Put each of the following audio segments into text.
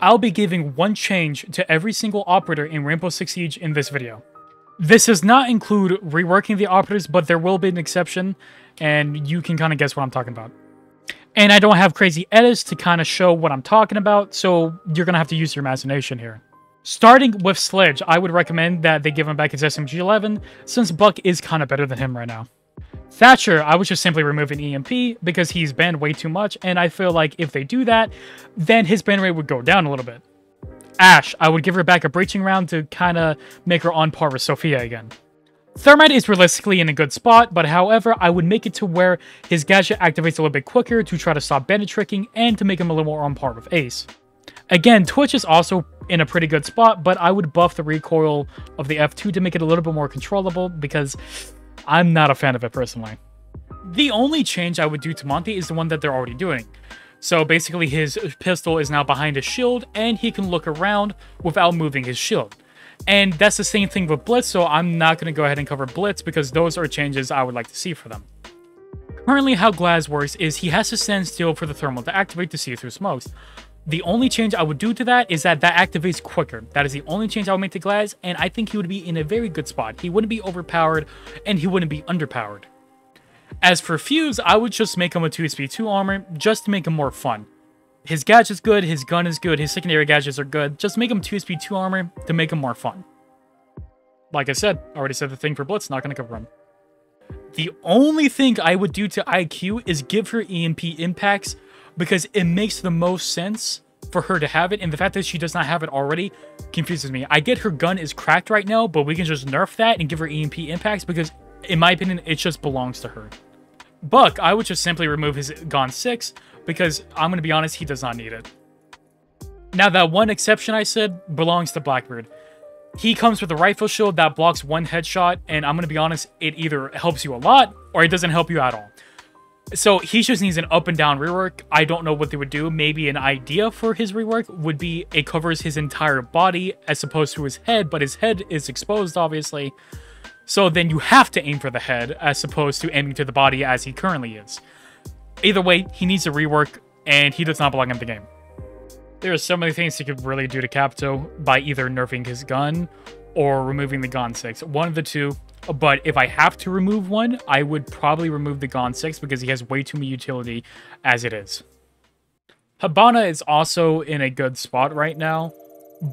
I'll be giving one change to every single operator in Rainbow Six Siege in this video. This does not include reworking the operators, but there will be an exception, and you can kind of guess what I'm talking about. And I don't have crazy edits to kind of show what I'm talking about, so you're going to have to use your imagination here. Starting with Sledge, I would recommend that they give him back his SMG-11, since Buck is kind of better than him right now. Thatcher, I would just simply remove an EMP, because he's banned way too much, and I feel like if they do that, then his ban rate would go down a little bit. Ashe, I would give her back a breaching round to kind of make her on par with Sophia again. Thermite is realistically in a good spot, but however, I would make it to where his gadget activates a little bit quicker to try to stop bandit tricking and to make him a little more on par with Ace. Again, Twitch is also in a pretty good spot, but I would buff the recoil of the F2 to make it a little bit more controllable because I'm not a fan of it personally. The only change I would do to Monty is the one that they're already doing. So basically his pistol is now behind his shield and he can look around without moving his shield. And that's the same thing with Blitz, so I'm not going to go ahead and cover Blitz because those are changes I would like to see for them. Currently how Glaz works is he has to stand still for the thermal to activate to see through smokes. The only change I would do to that is that activates quicker. That is the only change I would make to Glaz, and I think he would be in a very good spot. He wouldn't be overpowered, and he wouldn't be underpowered. As for Fuse, I would just make him a 2SP2 armor, just to make him more fun. His gadget's good, his gun is good, his secondary gadgets are good. Just make him 2SP2 armor to make him more fun. Like I said, I already said the thing for Blitz, not going to cover him. The only thing I would do to IQ is give her EMP impacts, because it makes the most sense for her to have it, and the fact that she does not have it already confuses me. I get her gun is cracked right now, but we can just nerf that and give her EMP impacts, because in my opinion, it just belongs to her. Buck, I would just simply remove his Gon 6, because I'm going to be honest, he does not need it. Now, that one exception I said belongs to Blackbeard. He comes with a rifle shield that blocks one headshot, and I'm going to be honest, it either helps you a lot, or it doesn't help you at all. So he just needs an up and down rework. I don't know what they would do. Maybe an idea for his rework would be it covers his entire body as opposed to his head, but his head is exposed, obviously. So then you have to aim for the head as opposed to aiming to the body as he currently is. Either way, he needs a rework, and he does not belong in the game. There are so many things he could really do to Capito by either nerfing his gun or removing the Gon 6. One of the two. But if I have to remove one, I would probably remove the Gon 6 because he has way too much utility as it is. Hibana is also in a good spot right now,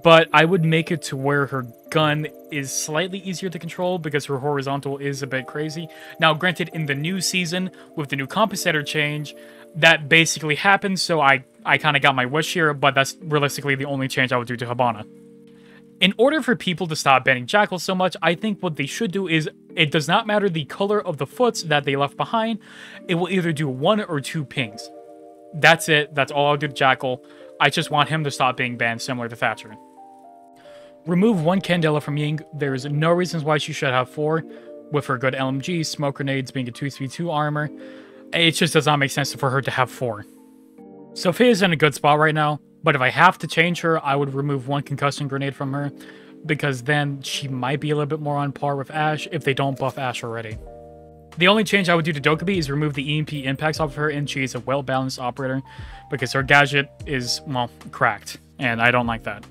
but I would make it to where her gun is slightly easier to control because her horizontal is a bit crazy. Now, granted, in the new season, with the new compensator change, that basically happened, so I kind of got my wish here, but that's realistically the only change I would do to Hibana. In order for people to stop banning Jackal so much, I think what they should do is, it does not matter the color of the foots that they left behind, it will either do 1 or 2 pings. That's it, that's all I'll do to Jackal. I just want him to stop being banned, similar to Thatcher. Remove 1 Candela from Ying, there is no reasons why she should have 4, with her good LMG, smoke grenades being a 2v2 armor. It just does not make sense for her to have 4. Sophia's in a good spot right now. But if I have to change her, I would remove 1 concussion grenade from her, because then she might be a little bit more on par with Ashe if they don't buff Ashe already. The only change I would do to Dokkaebi is remove the EMP impacts off of her, and she is a well-balanced operator, because her gadget is, well, cracked, and I don't like that.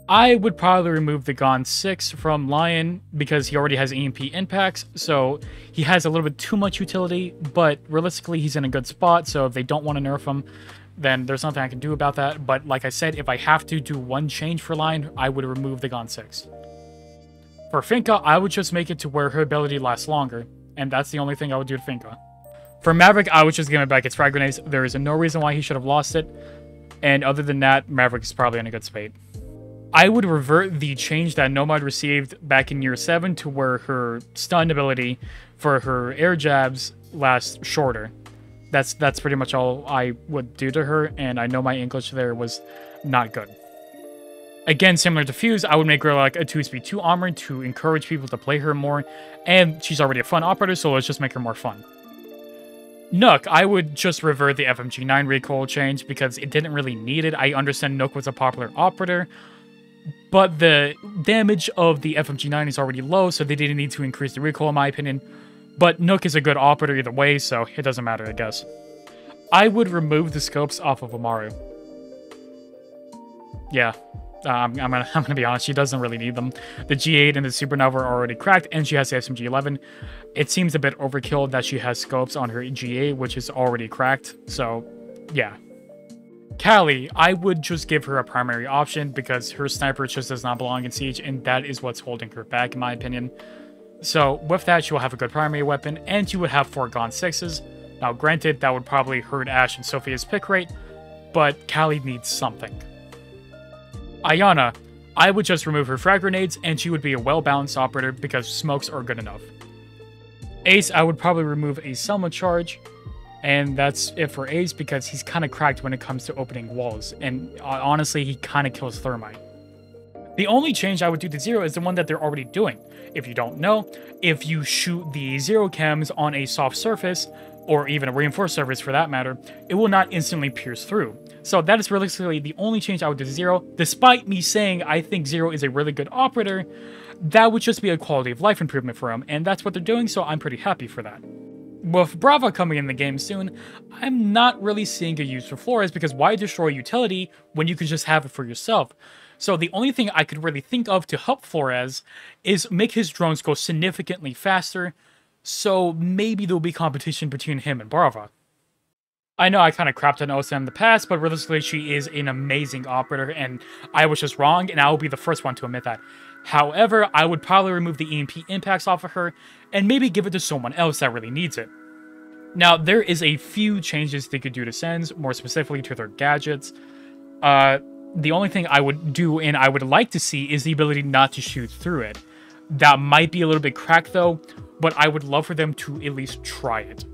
I would probably remove the Gon 6 from Lion, because he already has EMP impacts, so he has a little bit too much utility, but realistically he's in a good spot, so if they don't want to nerf him, then there's nothing I can do about that. But like I said, if I have to do 1 change for Lion, I would remove the Gon 6. For Finka, I would just make it to where her ability lasts longer, and that's the only thing I would do to Finka. For Maverick, I would just give it back its frag grenades. There is no reason why he should have lost it, and other than that, Maverick is probably in a good spot. I would revert the change that Nomad received back in Year 7 to where her stun ability for her air jabs lasts shorter. That's pretty much all I would do to her, and I know my English there was not good. Again, similar to Fuse, I would make her like a 2SP2 armor to encourage people to play her more, and she's already a fun operator, so let's just make her more fun. Nook, I would just revert the FMG9 recoil change because it didn't really need it. I understand Nook was a popular operator, but the damage of the FMG9 is already low, so they didn't need to increase the recoil in my opinion. But Nook is a good operator either way, so it doesn't matter, I guess. I would remove the scopes off of Amaru. Yeah. I'm gonna be honest, she doesn't really need them. The G8 and the Supernova are already cracked, and she has the SMG-11. It seems a bit overkill that she has scopes on her G8, which is already cracked, so yeah. Callie, I would just give her a primary option because her sniper just does not belong in Siege, and that is what's holding her back, in my opinion. So with that, she will have a good primary weapon, and she would have 4 Gaunt 6s. Now granted, that would probably hurt Ashe and Sophia's pick rate, but Callie needs something. Iana, I would just remove her frag grenades, and she would be a well-balanced operator because smokes are good enough. Ace, I would probably remove a Selma charge, and that's it for Ace because he's kind of cracked when it comes to opening walls, and honestly, he kind of kills Thermite. The only change I would do to Zero is the one that they're already doing. If you don't know, if you shoot the Zero chems on a soft surface, or even a reinforced surface for that matter, it will not instantly pierce through. So that is realistically the only change I would do to Zero. Despite me saying I think Zero is a really good operator, that would just be a quality of life improvement for him, and that's what they're doing, so I'm pretty happy for that. With Brava coming in the game soon, I'm not really seeing a use for Flores because why destroy utility when you can just have it for yourself? So the only thing I could really think of to help Flores is make his drones go significantly faster, so maybe there'll be competition between him and Brava. I know I kind of crapped on Osa in the past, but realistically she is an amazing operator, and I was just wrong, and I will be the first one to admit that. However, I would probably remove the EMP impacts off of her, and maybe give it to someone else that really needs it. Now, there is a few changes they could do to Sens, more specifically to their gadgets. The only thing I would do, and I would like to see, is the ability not to shoot through it. That might be a little bit cracked though, but I would love for them to at least try it.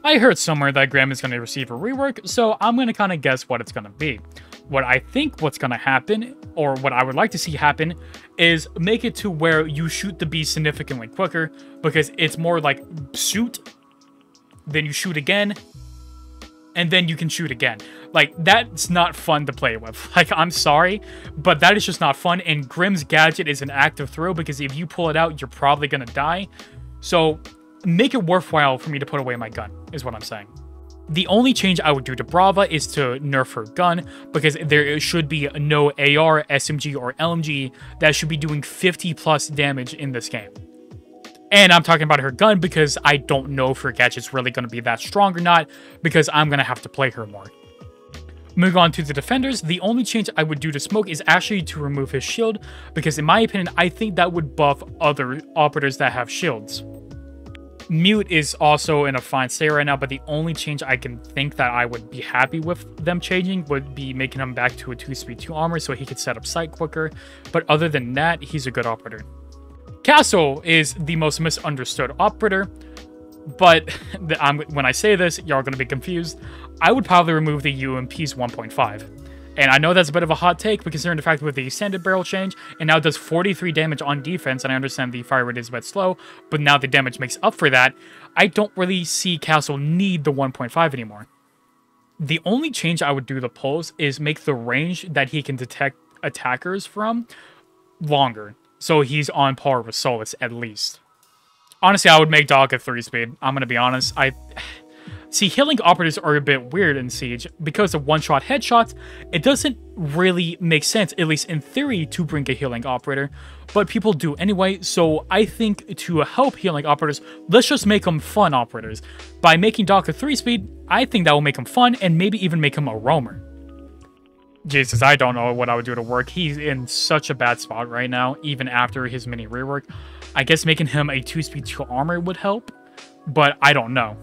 I heard somewhere that Graham is going to receive a rework, so I'm going to kind of guess what it's going to be. What I think what's going to happen, or what I would like to see happen, is make it to where you shoot the beast significantly quicker, because it's more like shoot, then you shoot again, and then you can shoot again. Like, that's not fun to play with. Like, I'm sorry, but that is just not fun, and Grimm's gadget is an active throw, because if you pull it out, you're probably going to die. So, make it worthwhile for me to put away my gun, is what I'm saying. The only change I would do to Brava is to nerf her gun, because there should be no AR, SMG, or LMG that should be doing 50 plus damage in this game. And I'm talking about her gun because I don't know if her gadget's really going to be that strong or not, because I'm going to have to play her more. Moving on to the defenders, the only change I would do to Smoke is actually to remove his shield, because in my opinion, I think that would buff other operators that have shields. Mute is also in a fine state right now, but the only change I can think that I would be happy with them changing would be making him back to a 2-speed 2 armor so he could set up sight quicker, but other than that, he's a good operator. Castle is the most misunderstood operator, but when I say this, y'all are going to be confused. I would probably remove the UMP's 1.5. And I know that's a bit of a hot take, but considering the fact with the extended barrel change, and now it does 43 damage on defense, and I understand the fire rate is a bit slow, but now the damage makes up for that, I don't really see Castle need the 1.5 anymore. The only change I would do to Pulse is make the range that he can detect attackers from longer, so he's on par with Solis at least. Honestly, I would make Dog a 3-speed. I'm going to be honest. See, healing operators are a bit weird in Siege. Because of one-shot headshots, it doesn't really make sense, at least in theory, to bring a healing operator. But people do anyway, so I think to help healing operators, let's just make them fun operators. By making Doc a 3-speed, I think that will make him fun, and maybe even make him a roamer. Jesus, I don't know what I would do to work. He's in such a bad spot right now, even after his mini rework. I guess making him a 2-speed 2 armor would help, but I don't know.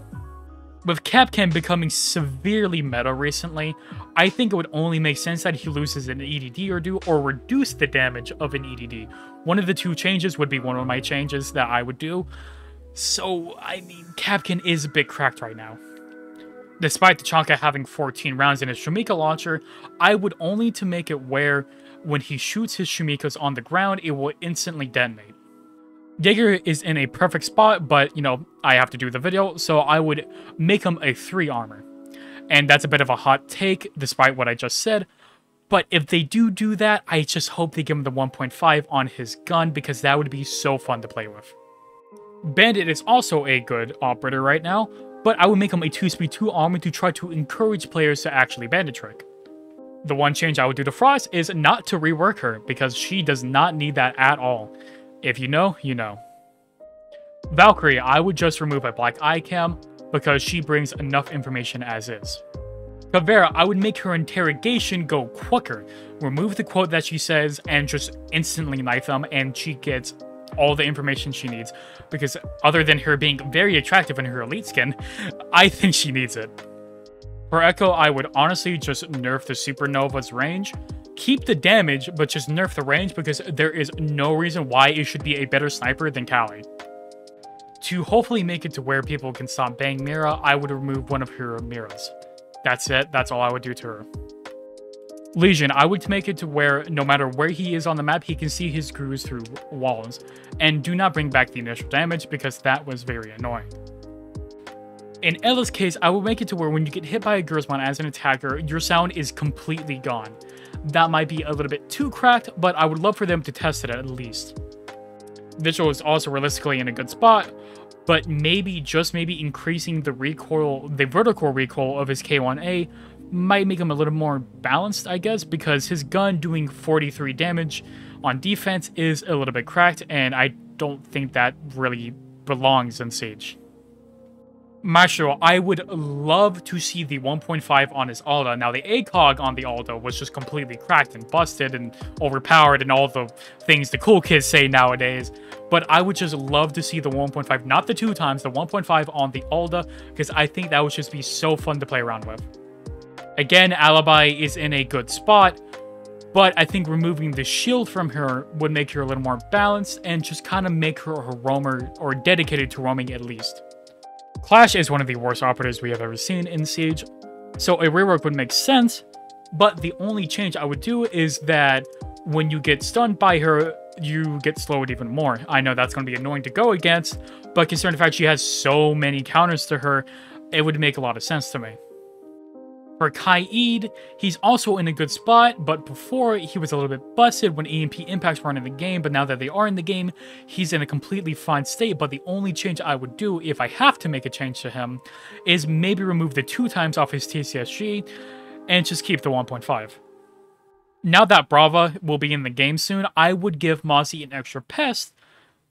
With Kapkan becoming severely meta recently, I think it would only make sense that he loses an EDD or two, or reduce the damage of an EDD. One of the two changes would be one of my changes that I would do. So, I mean, Kapkan is a bit cracked right now. Despite Tachanka having 14 rounds in his Shumika launcher, I would only to make it where, when he shoots his Shumikas on the ground, it will instantly detonate. Jaeger is in a perfect spot, but, you know, I have to do the video, so I would make him a 3 armor. And that's a bit of a hot take, despite what I just said. But if they do that, I just hope they give him the 1.5 on his gun, because that would be so fun to play with. Bandit is also a good operator right now, but I would make him a 2-speed 2 armor to try to encourage players to actually bandit trick. The one change I would do to Frost is not to rework her, because she does not need that at all. If you know, you know. Valkyrie, I would just remove a black eye cam, because she brings enough information as is. Caveira, I would make her interrogation go quicker. Remove the quote that she says and just instantly knife them, and she gets all the information she needs. Because other than her being very attractive in her elite skin, I think she needs it. For Echo, I would honestly just nerf the Supernova's range. Keep the damage, but just nerf the range because there is no reason why it should be a better sniper than Kali. To hopefully make it to where people can stop banging Mira, I would remove one of her Miras. That's it. That's all I would do to her. Lesion, I would make it to where no matter where he is on the map, he can see his crews through walls. And do not bring back the initial damage because that was very annoying. In Ella's case, I will make it to where when you get hit by a Gersmon as an attacker, your sound is completely gone. That might be a little bit too cracked, but I would love for them to test it at least. Vigil is also realistically in a good spot, but maybe, just maybe, increasing the recoil, the vertical recoil of his K1A might make him a little more balanced, I guess, because his gun doing 43 damage on defense is a little bit cracked, and I don't think that really belongs in Siege. Maestro, I would love to see the 1.5 on his Alda. Now, the ACOG on the Alda was just completely cracked and busted and overpowered and all the things the cool kids say nowadays. But I would just love to see the 1.5, not the 2 times, the 1.5 on the Alda, because I think that would just be so fun to play around with. Again, Alibi is in a good spot, but I think removing the shield from her would make her a little more balanced and just kind of make her a roamer, or dedicated to roaming at least. Clash is one of the worst operatives we have ever seen in Siege, so a rework would make sense, but the only change I would do is that when you get stunned by her, you get slowed even more. I know that's going to be annoying to go against, but considering the fact she has so many counters to her, it would make a lot of sense to me. For Kaid, he's also in a good spot, but before he was a little bit busted when EMP impacts weren't in the game, but now that they are in the game, he's in a completely fine state. But the only change I would do, if I have to make a change to him, is maybe remove the 2 times off his TCSG and just keep the 1.5. Now that Brava will be in the game soon, I would give Mozzie an extra pest,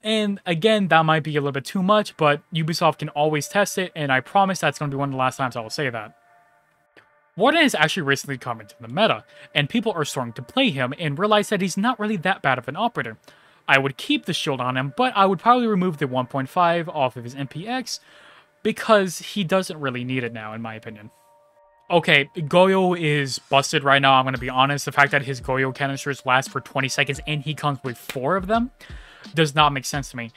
and again, that might be a little bit too much, but Ubisoft can always test it, and I promise that's going to be one of the last times I will say that. Warden has actually recently come into the meta, and people are starting to play him and realize that he's not really that bad of an operator. I would keep the shield on him, but I would probably remove the 1.5 off of his MPX, because he doesn't really need it now, in my opinion. Okay, Goyo is busted right now, I'm going to be honest. The fact that his Goyo canisters last for 20 seconds and he comes with 4 of them does not make sense to me.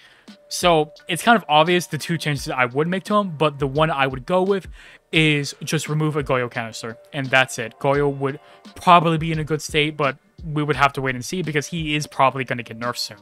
So it's kind of obvious the 2 changes I would make to him, but the one I would go with is just remove a Goyo canister, and that's it. Goyo would probably be in a good state, but we would have to wait and see because he is probably going to get nerfed soon.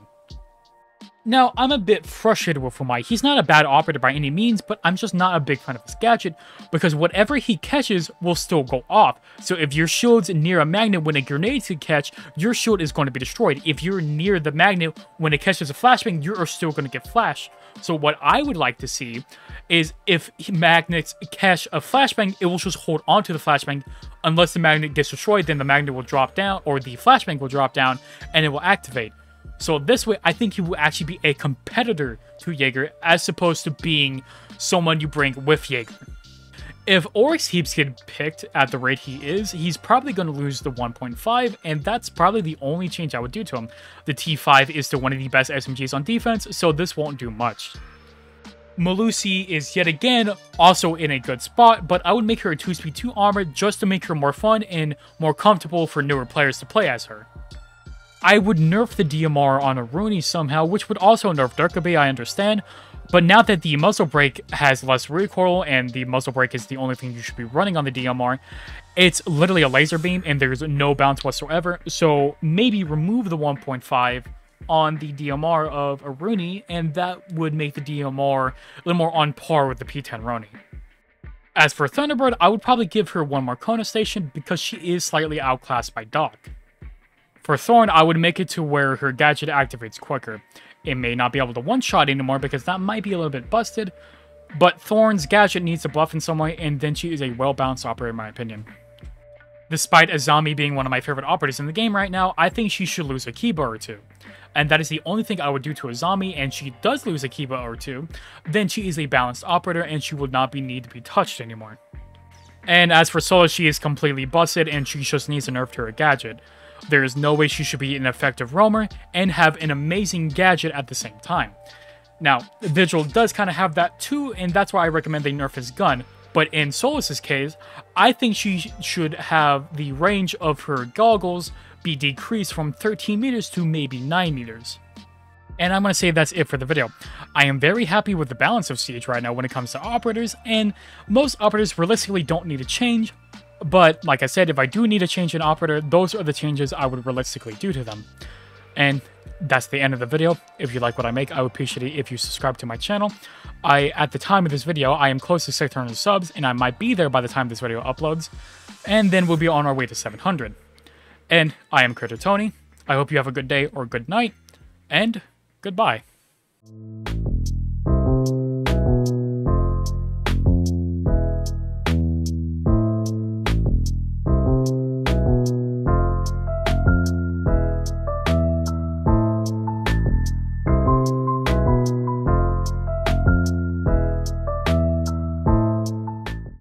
Now, I'm a bit frustrated with Fumai. He's not a bad operator by any means, but I'm just not a big fan of his gadget, because whatever he catches will still go off. So if your shield's near a magnet when a grenade could catch, your shield is going to be destroyed. If you're near the magnet when it catches a flashbang, you're still going to get flashed. So what I would like to see is if magnets catch a flashbang, it will just hold onto the flashbang. Unless the magnet gets destroyed, then the magnet will drop down, or the flashbang will drop down, and it will activate. So this way, I think he will actually be a competitor to Jaeger, as opposed to being someone you bring with Jaeger. If Oryx keeps getting picked at the rate he is, he's probably going to lose the 1.5, and that's probably the only change I would do to him. The T5 is still one of the best SMGs on defense, so this won't do much. Melusi is yet again also in a good spot, but I would make her a 2-speed 2 armor just to make her more fun and more comfortable for newer players to play as her. I would nerf the DMR on Aruni somehow, which would also nerf Durkabay, I understand. But now that the muzzle brake has less recoil, and the muzzle brake is the only thing you should be running on the DMR, it's literally a laser beam, and there's no bounce whatsoever. So maybe remove the 1.5 on the DMR of Aruni, and that would make the DMR a little more on par with the P10 Roni. As for Thunderbird, I would probably give her one more Kona station, because she is slightly outclassed by Doc. For Thorn, I would make it to where her gadget activates quicker. It may not be able to one-shot anymore because that might be a little bit busted, but Thorn's gadget needs to bluff in some way, and then she is a well-balanced operator in my opinion. Despite Azami being one of my favorite operators in the game right now, I think she should lose a Kiba or two. And that is the only thing I would do to Azami, and she does lose a Kiba or two, then she is a balanced operator and she would not need to be touched anymore. And as for Sola, she is completely busted and she just needs to nerf to her gadget. There is no way she should be an effective roamer and have an amazing gadget at the same time. Now, Vigil does kind of have that too, and that's why I recommend they nerf his gun. But in Solas's case, I think she should have the range of her goggles be decreased from 13 meters to maybe 9 meters. And I'm going to say that's it for the video. I am very happy with the balance of Siege right now when it comes to operators, and most operators realistically don't need a change. But like I said, if I do need a change in operator, those are the changes I would realistically do to them. And that's the end of the video. If you like what I make, I would appreciate it if you subscribe to my channel. At the time of this video, I am close to 600 subs, and I might be there by the time this video uploads. And then we'll be on our way to 700. And I am Crypto Tony. I hope you have a good day or good night, and goodbye.